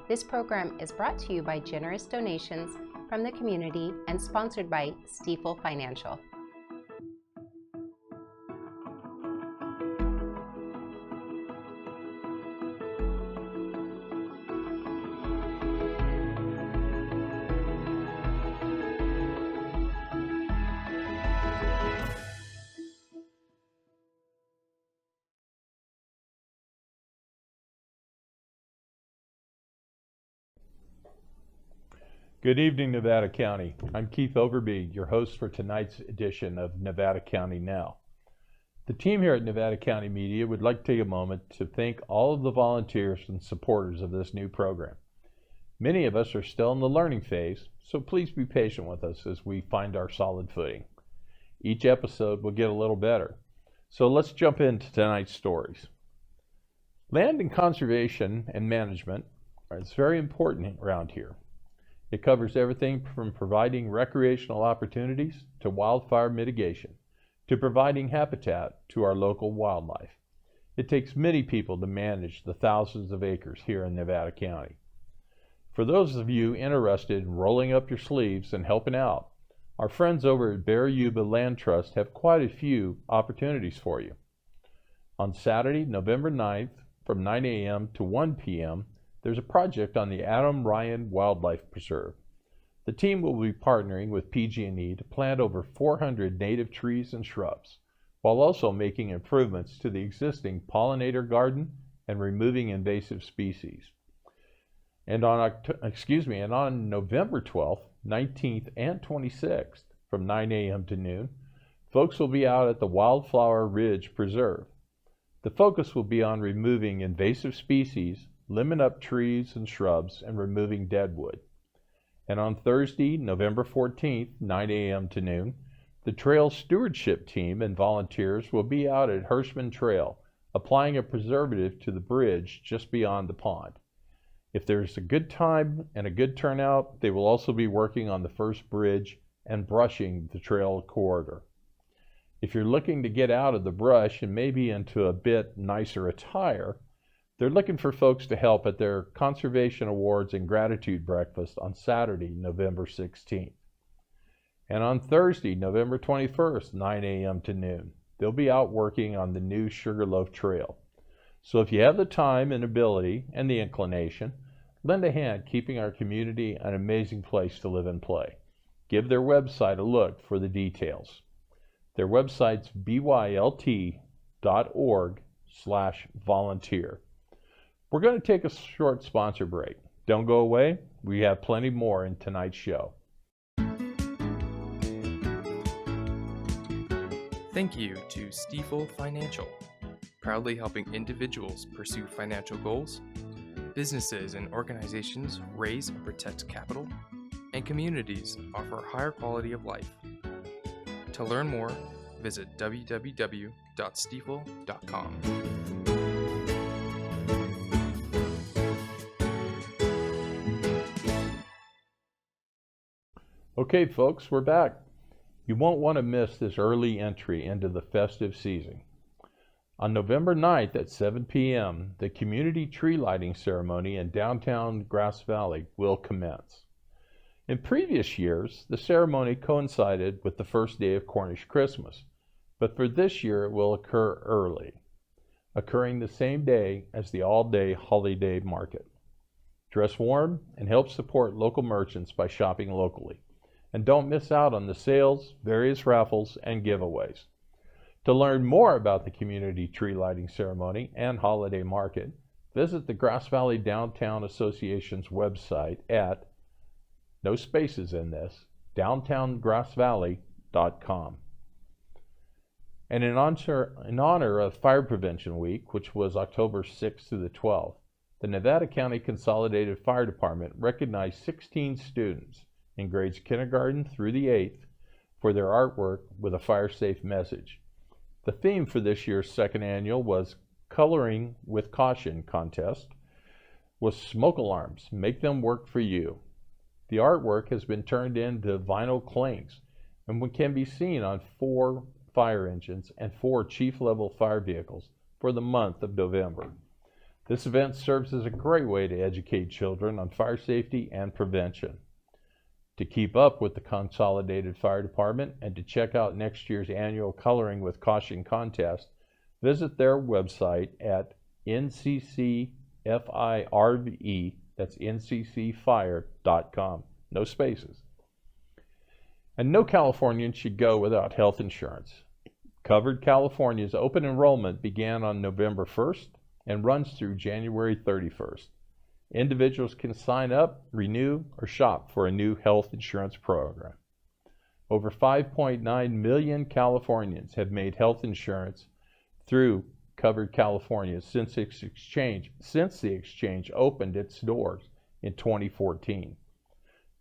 This program is brought to you by generous donations from the community and sponsored by Stifel Financial. Good evening, Nevada County. I'm Keith Overby, your host for tonight's edition of Nevada County Now. The team here at Nevada County Media would like to take a moment to thank all of the volunteers and supporters of this new program. Many of us are still in the learning phase, so please be patient with us as we find our solid footing. Each episode will get a little better. So let's jump into tonight's stories. Land and conservation and management is very important around here. It covers everything from providing recreational opportunities to wildfire mitigation, to providing habitat to our local wildlife. It takes many people to manage the thousands of acres here in Nevada County. For those of you interested in rolling up your sleeves and helping out, our friends over at Bear Yuba Land Trust have quite a few opportunities for you. On Saturday, November 9th, from 9 a.m. to 1 p.m., there's a project on the Adam Ryan Wildlife Preserve. The team will be partnering with PG&E to plant over 400 native trees and shrubs, while also making improvements to the existing pollinator garden and removing invasive species. And on November 12th, 19th, and 26th, from 9 a.m. to noon, folks will be out at the Wildflower Ridge Preserve. The focus will be on removing invasive species, limbing up trees and shrubs, and removing dead wood. And on Thursday, November 14th, 9 a.m. to noon, the trail stewardship team and volunteers will be out at Hirschman Trail, applying a preservative to the bridge just beyond the pond. If there's a good time and a good turnout, they will also be working on the first bridge and brushing the trail corridor. If you're looking to get out of the brush and maybe into a bit nicer attire, they're looking for folks to help at their Conservation Awards and Gratitude Breakfast on Saturday, November 16th. And on Thursday, November 21st, 9 a.m. to noon, they'll be out working on the new Sugarloaf Trail. So if you have the time and ability and the inclination, lend a hand keeping our community an amazing place to live and play. Give their website a look for the details. Their website's bylt.org/volunteer. We're going to take a short sponsor break. Don't go away. We have plenty more in tonight's show. Thank you to Stifel Financial, proudly helping individuals pursue financial goals, businesses and organizations raise and protect capital, and communities offer a higher quality of life. To learn more, visit www.stifel.com. Okay, folks, we're back. You won't want to miss this early entry into the festive season. On November 9th at 7 p.m., the community tree lighting ceremony in downtown Grass Valley will commence. In previous years, the ceremony coincided with the first day of Cornish Christmas, but for this year it will occur early, occurring the same day as the all-day holiday market. Dress warm and help support local merchants by shopping locally. And don't miss out on the sales, various raffles, and giveaways. To learn more about the community tree lighting ceremony and holiday market, visit the Grass Valley Downtown Association's website at, no spaces in this, downtowngrassvalley.com. And in honor of Fire Prevention Week, which was October 6th through the 12th, the Nevada County Consolidated Fire Department recognized 16 students in grades kindergarten through the 8th for their artwork with a fire-safe message. The theme for this year's second annual was Coloring with Caution contest was smoke alarms, make them work for you. The artwork has been turned into vinyl clings and can be seen on 4 fire engines and 4 chief-level fire vehicles for the month of November. This event serves as a great way to educate children on fire safety and prevention. To keep up with the Consolidated Fire Department and to check out next year's annual Coloring with Caution contest, visit their website at NCCFIRE, that's nccfire.com, no spaces. And no Californian should go without health insurance. Covered California's open enrollment began on November 1st and runs through January 31st. Individuals can sign up, renew, or shop for a new health insurance program. Over 5.9 million Californians have made health insurance through Covered California since the exchange opened its doors in 2014.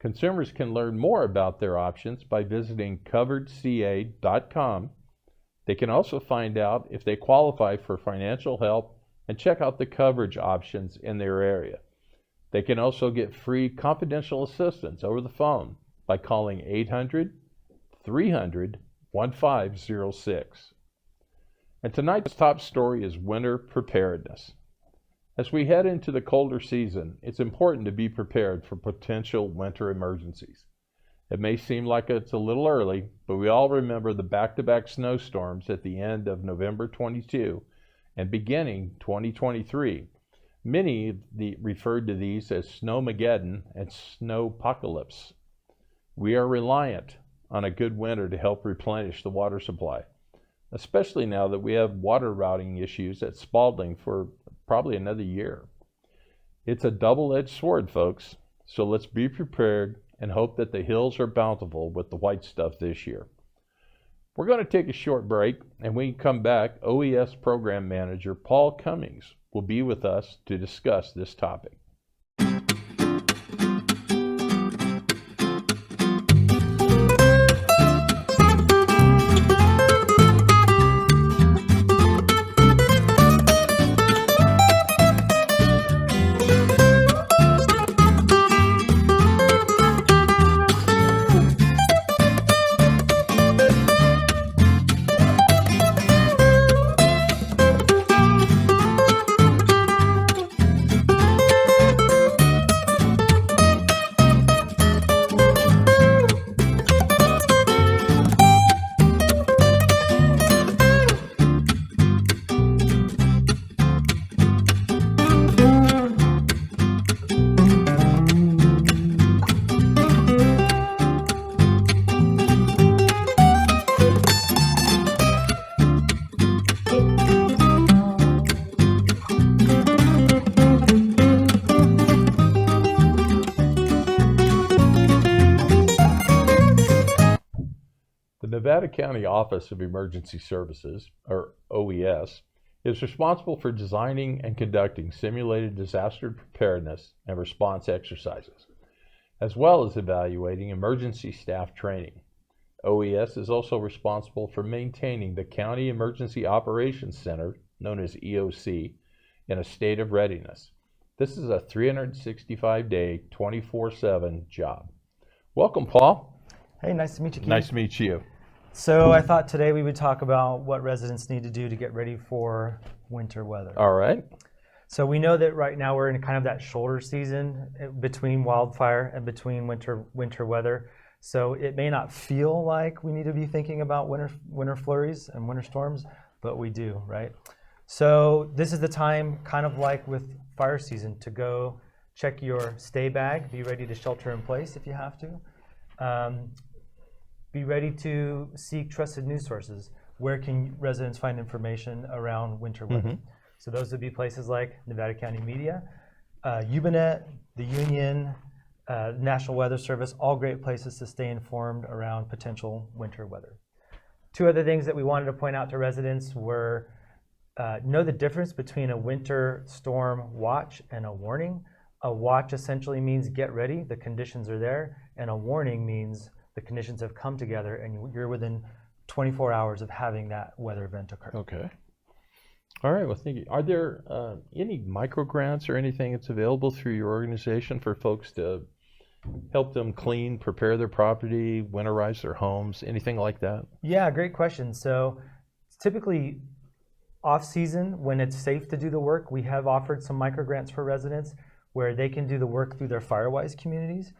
Consumers can learn more about their options by visiting coveredca.com. They can also find out if they qualify for financial help and check out the coverage options in their area. They can also get free confidential assistance over the phone by calling 800-300-1506. And tonight's top story is winter preparedness. As we head into the colder season, it's important to be prepared for potential winter emergencies. It may seem like it's a little early, but we all remember the back-to-back snowstorms at the end of November 22 and beginning 2023. Many referred to these as Snowmageddon and Snowpocalypse. We are reliant on a good winter to help replenish the water supply, especially now that we have water routing issues at Spalding for probably another year. It's a double-edged sword, folks, so let's be prepared and hope that the hills are bountiful with the white stuff this year. We're going to take a short break, and when we come back, OES Program Manager Paul Cummings will be with us to discuss this topic. The Nevada County Office of Emergency Services, or OES, is responsible for designing and conducting simulated disaster preparedness and response exercises, as well as evaluating emergency staff training. OES is also responsible for maintaining the County Emergency Operations Center, known as EOC, in a state of readiness. This is a 365-day, 24/7 job. Welcome, Paul. Hey, nice to meet you, Keith. Nice to meet you. So I thought today we would talk about what residents need to do to get ready for winter weather. All right. So we know that right now we're in kind of that shoulder season between wildfire and between winter weather. So it may not feel like we need to be thinking about winter flurries and winter storms, but we do, right? So this is the time, kind of like with fire season, to go check your stay bag, be ready to shelter in place if you have to. Be ready to seek trusted news sources. Where can residents find information around winter weather? Mm-hmm. So those would be places like Nevada County Media, UBNet, the Union, National Weather Service, all great places to stay informed around potential winter weather. Two other things that we wanted to point out to residents were know the difference between a winter storm watch and a warning. A watch essentially means get ready, the conditions are there, and a warning means the conditions have come together and you're within 24 hours of having that weather event occur. Okay. All right, well, thank you. Are there any micro grants or anything that's available through your organization for folks to help them clean, prepare their property, winterize their homes, anything like that? Yeah, great question. So typically off-season, when it's safe to do the work, we have offered some microgrants for residents where they can do the work through their Firewise communities.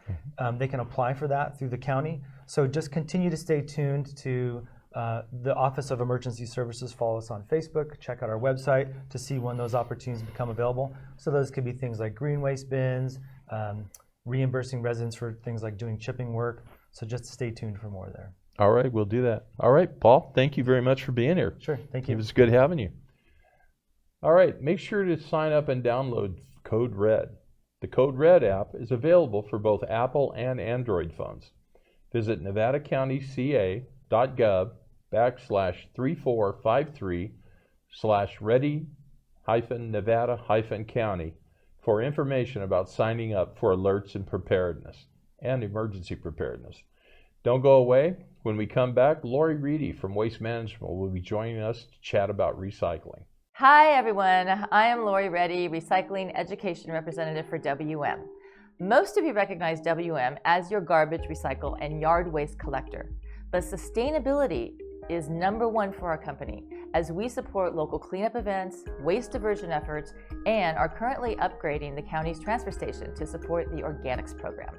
They can apply for that through the county. So just continue to stay tuned to the Office of Emergency Services. Follow us on Facebook, check out our website to see when those opportunities become available. So those could be things like green waste bins, reimbursing residents for things like doing chipping work. So just stay tuned for more there. All right, we'll do that. All right, Paul, thank you very much for being here. Sure, thank you. It was good having you. All right, make sure to sign up and download Code Red. The Code Red app is available for both Apple and Android phones. Visit nevadacounty.gov/3453/ready-nevada-county for information about signing up for alerts and preparedness and emergency preparedness. Don't go away. When we come back, Lori Reedy from Waste Management will be joining us to chat about recycling. Hi everyone, I am Lori Reedy, Recycling Education Representative for WM. Most of you recognize WM as your garbage, recycle, and yard waste collector. But sustainability is #1 for our company as we support local cleanup events, waste diversion efforts, and are currently upgrading the county's transfer station to support the organics program.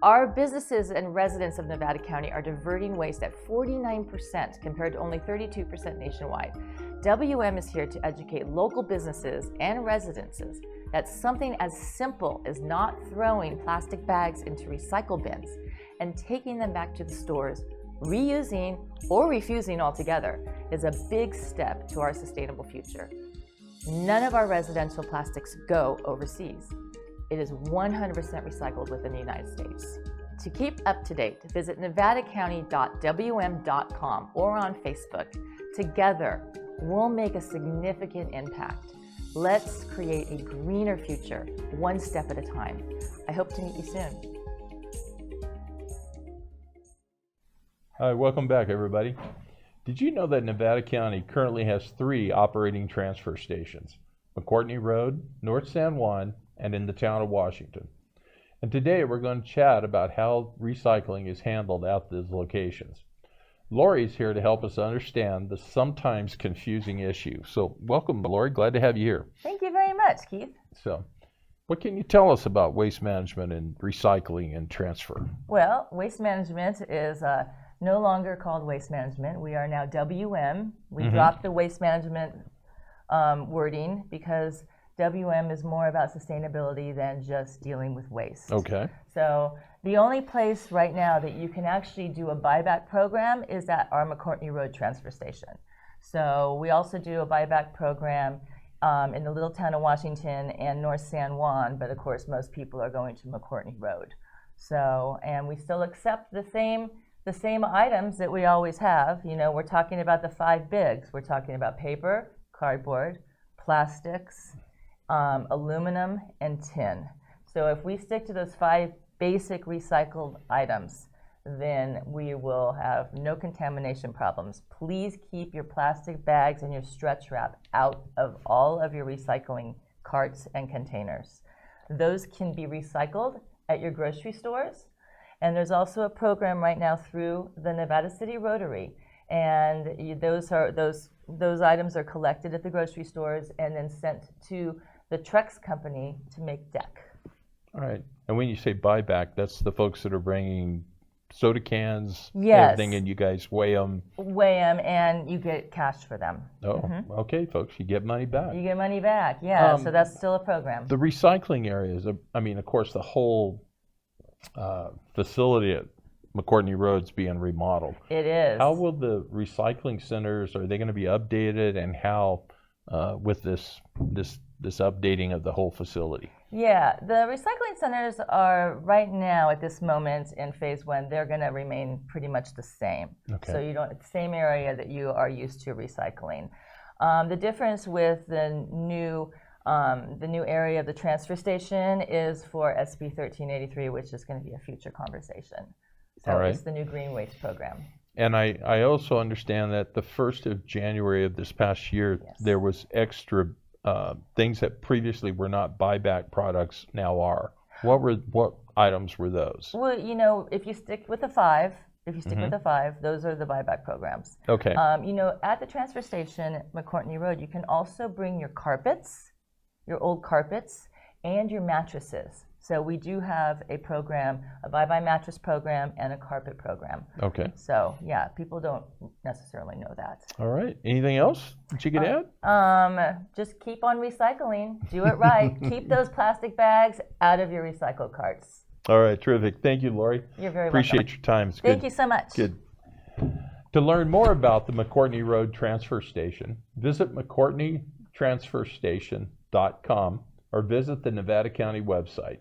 Our businesses and residents of Nevada County are diverting waste at 49% compared to only 32% nationwide. WM is here to educate local businesses and residences that something as simple as not throwing plastic bags into recycle bins and taking them back to the stores, reusing or refusing altogether, is a big step to our sustainable future. None of our residential plastics go overseas. It is 100% recycled within the United States. To keep up to date, visit nevadacounty.wm.com or on Facebook. Together, we'll make a significant impact. Let's create a greener future, one step at a time. I hope to meet you soon. Hi, welcome back, everybody. Did you know that Nevada County currently has 3 operating transfer stations? McCourtney Road, North San Juan, and in the town of Washington. And today we're going to chat about how recycling is handled at these locations. Lori's here to help us understand the sometimes confusing issue. So welcome, Lori. Glad to have you here. Thank you very much, Keith. So what can you tell us about waste management and recycling and transfer? Well, waste management is no longer called waste management. We are now WM. We dropped the waste management wording because WM is more about sustainability than just dealing with waste. Okay. So the only place right now that you can actually do a buyback program is at our McCourtney Road transfer station. So we also do a buyback program in the little town of Washington and North San Juan, but of course most people are going to McCourtney Road. So, and we still accept the same items that we always have. You know, we're talking about the 5 bigs. We're talking about paper, cardboard, plastics, aluminum, and tin. So if we stick to those 5 basic recycled items, then we will have no contamination problems. Please keep your plastic bags and your stretch wrap out of all of your recycling carts and containers. Those can be recycled at your grocery stores. And there's also a program right now through the Nevada City Rotary. And those items are collected at the grocery stores and then sent to the Trex company to make deck. All right. And when you say buyback, that's the folks that are bringing soda cans, yes, everything, and you guys weigh them? Weigh them, and you get cash for them. Oh, okay, folks, you get money back. You get money back, yeah, so that's still a program. The recycling areas, I mean, of course, the whole facility at McCourtney Road's being remodeled. It is. How will the recycling centers, are they going to be updated, and how with this updating of the whole facility? Yeah, the recycling centers are right now at this moment in phase 1, they're going to remain pretty much the same. Okay. So you don't, it's the same area that you are used to recycling. The difference with the new area of the transfer station is for SB 1383, which is going to be a future conversation. So all right. It's the new green waste program. And I also understand that the 1st of January of this past year, yes, there was extra things that previously were not buyback products now are. What items were those? Well, you know, if you stick with the five, those are the buyback programs. Okay. You know, at the transfer station, McCourtney Road, you can also bring your carpets, your old carpets, and your mattresses. So we do have a program, a buy mattress program and a carpet program. Okay. So yeah, people don't necessarily know that. All right. Anything else that you could add? Just keep on recycling. Do it right. Keep those plastic bags out of your recycle carts. All right. Terrific. Thank you, Lori. You're very Appreciate welcome. your time. It's Thank good. you so much. Good. To learn more about the McCourtney Road Transfer Station, visit McCourtneyTransferStation.com or visit the Nevada County website.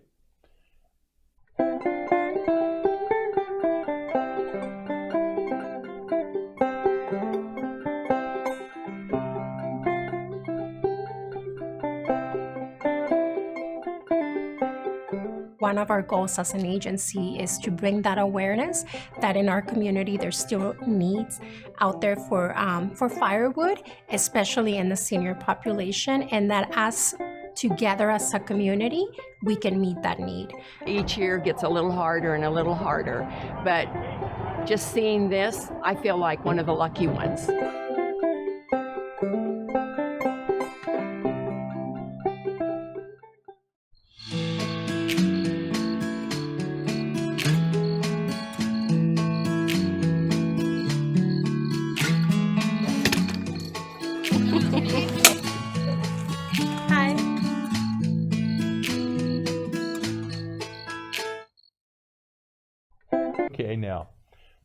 One of our goals as an agency is to bring that awareness that in our community there's still needs out there for firewood, especially in the senior population, and that as together as a community, we can meet that need. Each year gets a little harder and a little harder, but just seeing this, I feel like one of the lucky ones. Hi. Okay, now,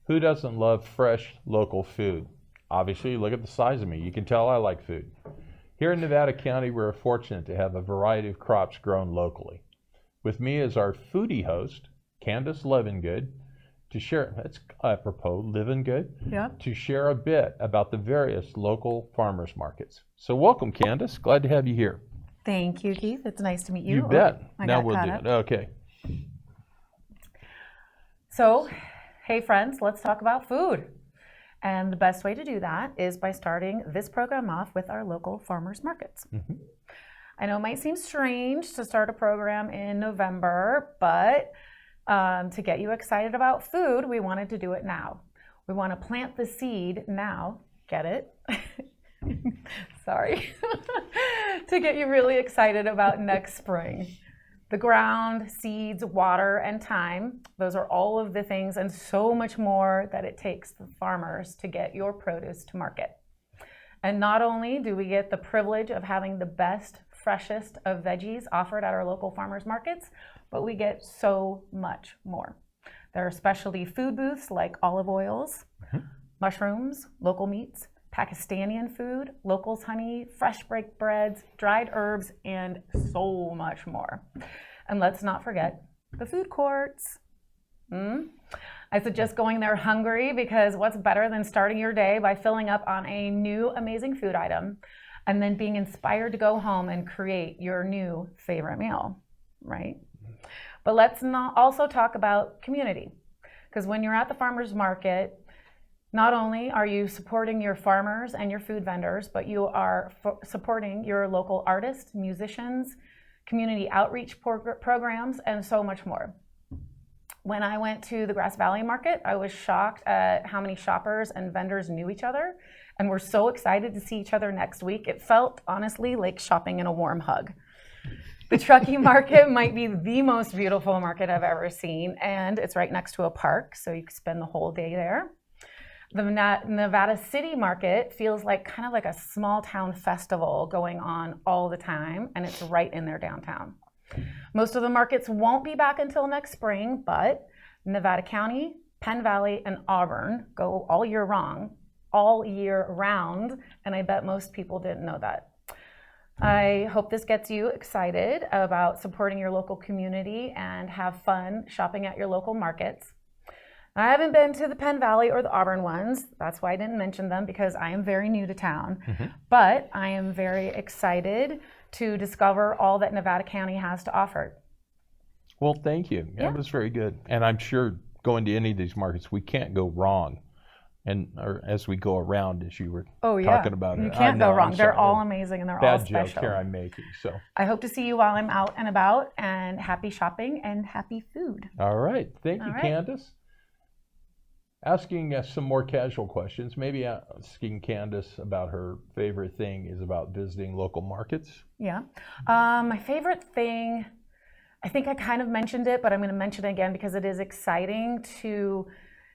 who doesn't love fresh local food? Obviously, look at the size of me. You can tell I like food. Here in Nevada County, we're fortunate to have a variety of crops grown locally. With me is our foodie host, Candace Levengood, to share, that's apropos, Levengood, Yeah. to share a bit about the various local farmers markets. So welcome, Candace. Glad to have you here. Thank you, Keith. It's nice to meet you. You bet. I Now got we'll caught do up. it. Okay. So, hey friends, let's talk about food. And the best way to do that is by starting this program off with our local farmers markets. Mm-hmm. I know it might seem strange to start a program in November, but to get you excited about food, we wanted to do it now. We want to plant the seed now. Get it? Sorry. To get you really excited about next spring. The ground, seeds, water, and time, those are all of the things and so much more that it takes the farmers to get your produce to market. And not only do we get the privilege of having the best, freshest of veggies offered at our local farmers markets, but we get so much more. There are specialty food booths like olive oils, mushrooms, local meats, Pakistani food, locals honey, fresh baked breads, dried herbs, and so much more. And let's not forget the food courts. I suggest going there hungry, because what's better than starting your day by filling up on a new amazing food item and then being inspired to go home and create your new favorite meal, right? But let's not also talk about community, because when you're at the farmer's market, not only are you supporting your farmers and your food vendors, but you are supporting your local artists, musicians, community outreach programs, and so much more. When I went to the Grass Valley Market, I was shocked at how many shoppers and vendors knew each other and were so excited to see each other next week. It felt, honestly, like shopping in a warm hug. The Truckee Market might be the most beautiful market I've ever seen, and it's right next to a park, so you can spend the whole day there. The Nevada City Market feels like kind of like a small town festival going on all the time, and it's right in their downtown. Most of the markets won't be back until next spring, but Nevada County, Penn Valley, and Auburn go all year round, and I bet most people didn't know that. I hope this gets you excited about supporting your local community and have fun shopping at your local markets. I haven't been to the Penn Valley or the Auburn ones. That's why I didn't mention them, because I am very new to town. But I am very excited to discover all that Nevada County has to offer. Well, thank you. That was very good. And I'm sure going to any of these markets, we can't go wrong or as we go around, as you were Oh yeah, talking about you it. can't go I know, wrong. I'm They're sorry. all amazing and they're all Bad joke special. here I'm making. So I hope to see you while I'm out and about, and happy shopping and happy food. all right, thank you, All right. Candace. Asking some more casual questions, maybe asking Candace about her favorite thing is about visiting local markets. Yeah. My favorite thing, I think I kind of mentioned it, but I'm going to mention it again because it is exciting to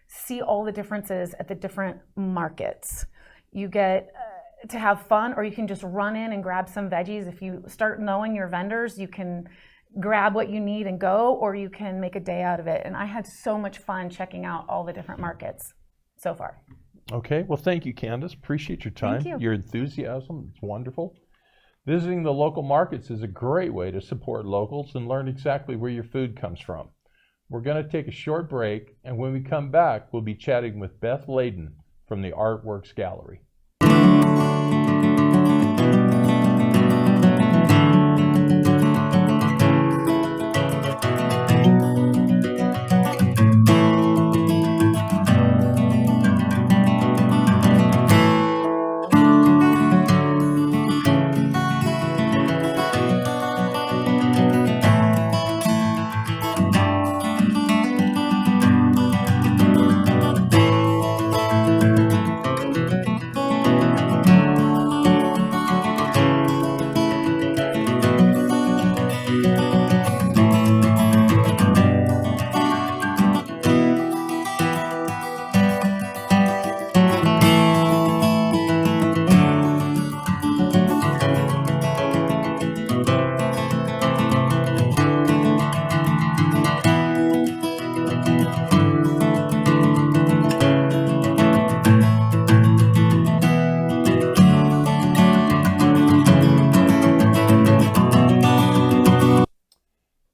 see all the differences at the different markets. You get to have fun, or you can just run in and grab some veggies. If you start knowing your vendors, you can grab what you need and go, or you can make a day out of it. And I had so much fun checking out all the different markets so far. Okay, well, thank you, Candace. Appreciate your time, Thank you. your enthusiasm. It's wonderful. Visiting the local markets is a great way to support locals and learn exactly where your food comes from. We're going to take a short break, and when we come back, we'll be chatting with Beth Layden from the Artworks Gallery.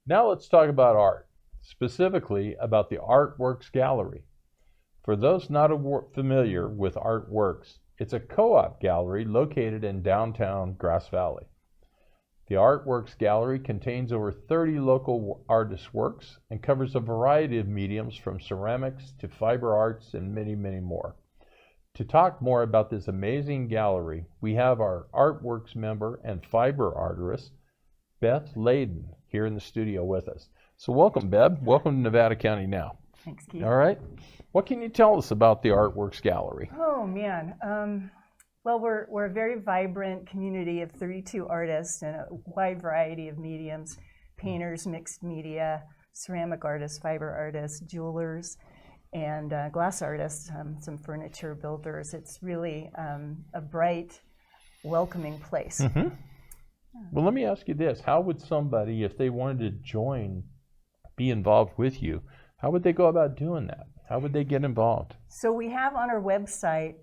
Now let's talk about art, specifically about the Artworks Gallery. For those not familiar with Artworks, it's a co-op gallery located in downtown Grass Valley. The Artworks Gallery contains over 30 local artists' works and covers a variety of mediums from ceramics to fiber arts and many, many more. To talk more about this amazing gallery, we have our Artworks member and fiber artist, Beth Layden, here in the studio with us. So welcome, Beth. Welcome to Nevada County Now. Thanks, Keith. All right. What can you tell us about the Artworks Gallery? Oh, man. Well, we're a very vibrant community of 32 artists and a wide variety of mediums: painters, mixed media, ceramic artists, fiber artists, jewelers, and glass artists, some furniture builders. It's really a bright, welcoming place. Mm-hmm. Well, let me ask you this. How would somebody, if they wanted to join, be involved with you, how would they go about doing that? How would they get involved? So we have on our website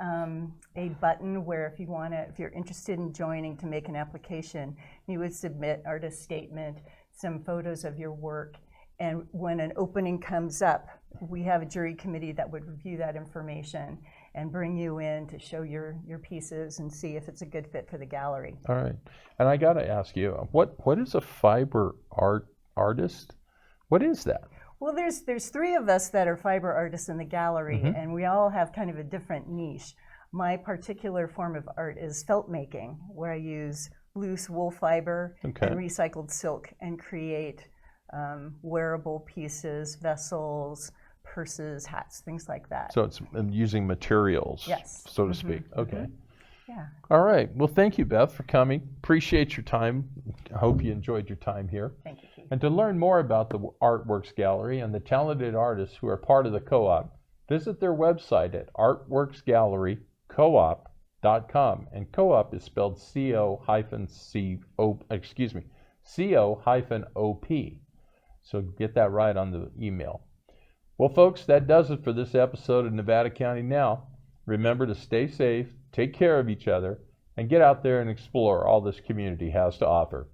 a button where if you're interested in joining, to make an application, you would submit artist statement, some photos of your work, and when an opening comes up, we have a jury committee that would review that information and bring you in to show your pieces and see if it's a good fit for the gallery. All right. And I got to ask you, what is a fiber artist? What is that? Well, there's three of us that are fiber artists in the gallery, Mm-hmm. and we all have kind of a different niche. My particular form of art is felt making, where I use loose wool fiber and recycled silk and create wearable pieces, vessels, purses, hats, things like that. So it's using materials, yes, so to speak. Okay. Mm-hmm. Yeah. All right. Well, thank you, Beth, for coming. Appreciate your time. I hope you enjoyed your time here. Thank you, Keith. And to learn more about the Artworks Gallery and the talented artists who are part of the co-op, visit their website at artworksgallerycoop.com. And co-op is spelled C-O-O-P. So get that right on the email. Well, folks, that does it for this episode of Nevada County Now. Remember to stay safe, take care of each other, and get out there and explore all this community has to offer.